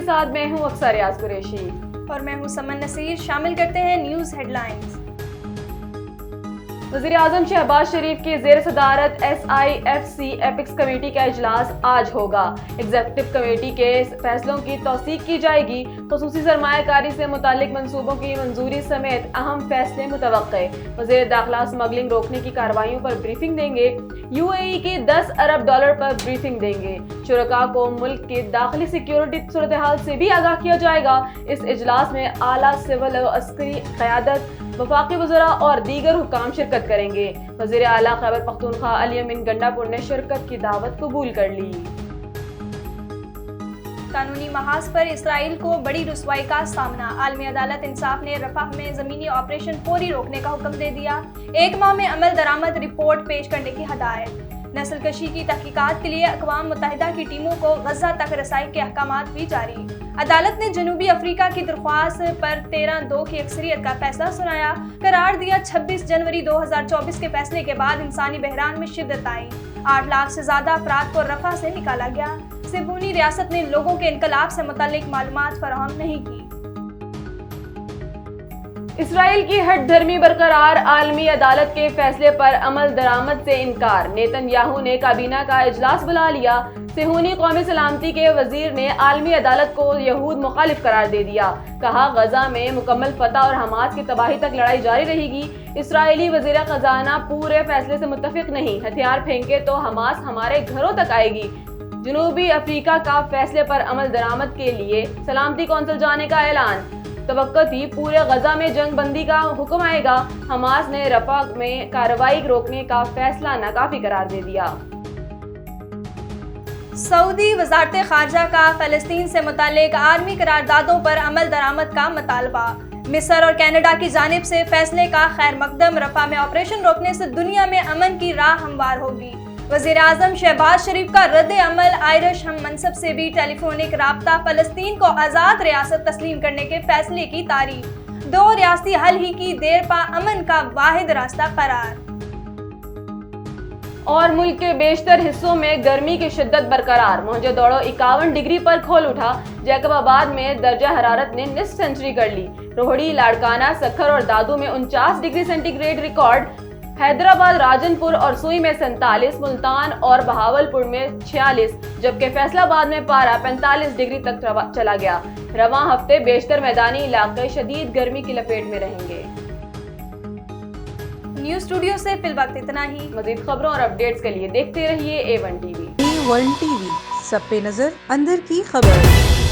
साथ मैं हूँ अक्सर रियाज कुरैशी और मैं हूँ समन नसीर। शामिल करते हैं न्यूज़ हेडलाइंस। वज़ीर-ए-आज़म शहबाज शरीफ की ज़ेर सदारत SIFC एपिक्स कमेटी का इजलास आज होगा। एग्जीक्यूटिव कमेटी के फैसलों की तौसीक की जाएगी। ख़ुसूसी सरमायाकारी से मुतालिक मंसूबों की मंजूरी समेत अहम फैसले मुतवक्के। वज़ीर दाखिला स्मगलिंग रोकने की कार्रवाइयों पर ब्रीफिंग देंगे। UAE की $10 अरब पर ब्रीफिंग देंगे। शुरका को मुल्क की दाखिली सिक्योरिटी सूरत हाल से भी आगाह किया जाएगा। इस इजलास में आला सिविल और अस्करी क़यादत, वफाकी वज़रा और दीगर हुक्काम शिरकत करेंगे। वज़ीर आला खैबर पख्तूनख्वा अली अमीन गंडापुर ने शिरकत की दावत कबूल कर ली। कानूनी महाज पर इसराइल को बड़ी रुसवाई का सामना। आलमी अदालत इंसाफ ने रफ़ाह में ज़मीनी ऑपरेशन फौरी रोकने का हुक्म दे दिया। 1 माह में अमल दरामद रिपोर्ट पेश करने की हदायत। नस्ल कशी की तहकीकात के लिए अक़वाम मुत्तहिदा की टीमों को गज़ा तक रसाई के अहकामात भी जारी। अदालत ने जनूबी अफ्रीका की दरख्वास्त पर 13-2 की अक्सरियत का फैसला सुनाया। करार दिया 26 जनवरी 2024 के फैसले के बाद इंसानी बहरान में शिद्दत आई। 8 लाख से ज़्यादा अफराद को रफ़ा से निकाला गया। सिबूनी रियासत ने लोगों के इनकलाब से मुताल्लिक मालूमात फराहम नहीं की। इसराइल की हट धर्मी बरकरार, आलमी अदालत के फैसले पर अमल दरामद से इनकार। नेतन्याहू ने काबीना का इजलास बुला लिया। सेहूनी कौमी सलामती के वजीर ने आलमी अदालत को यहूद मुखालिफ करार दे दिया। कहा गजा में मुकम्मल फतह और हमास की तबाही तक लड़ाई जारी रहेगी। इसराइली वजीर खजाना पूरे फैसले से मुत्तफिक नहीं। हथियार फेंके तो हमास हमारे घरों तक आएगी। जनूबी अफ्रीका का फैसले पर अमल दरामद के लिए सलामती कौंसिल जाने का ऐलान। तवक्को थी पूरे गजा में जंग बंदी का हुक्म आएगा। हमास ने रफा में कार्रवाई रोकने का फैसला नाकाफी करार दे दिया। सऊदी वज़ारत ख़ारजा का फ़लस्तीन से मुताल्लिक आर्मी करारदादों पर अमल दरामद का मुतालबा। मिस्र और कनाडा की जानिब से फैसले का खैर मकदम। रफ़ा में ऑपरेशन रोकने से दुनिया में अमन की राह हमवार होगी। वज़ीर आज़म शहबाज शरीफ का रद्द अमल। आयरिश हम मनसब से भी टेलीफोनिक राब्ता। फ़लस्तीन को आज़ाद रियासत तस्लीम करने के फैसले की तारीख। 2 रियासती हल ही की देर पा अमन का वाहिद रास्ता करार। और मुल्क के बेशतर हिस्सों में गर्मी की शिद्दत बरकरार। मोहनजोदड़ो 51 डिग्री पर खोल उठा। जैकबाबाद में दर्जा हरारत ने निस्फ सेंचुरी कर ली। रोहड़ी, लाड़काना, सखर और दादू में 49 degree centigrade record. Hyderabad, Rajanpur और सुई में 47, मुल्तान और बहावलपुर में 46, जबकि फैसलाबाद में पारा 45 डिग्री तक चला गया। रवां हफ्ते बेशतर मैदानी इलाके शदीद गर्मी की लपेट में रहेंगे। न्यूज़ स्टूडियो से फिलवक्त इतना ही। मज़ीद खबरों और अपडेट्स के लिए देखते रहिए A1 TV। A1 TV, सब पे नजर, अंदर की खबर।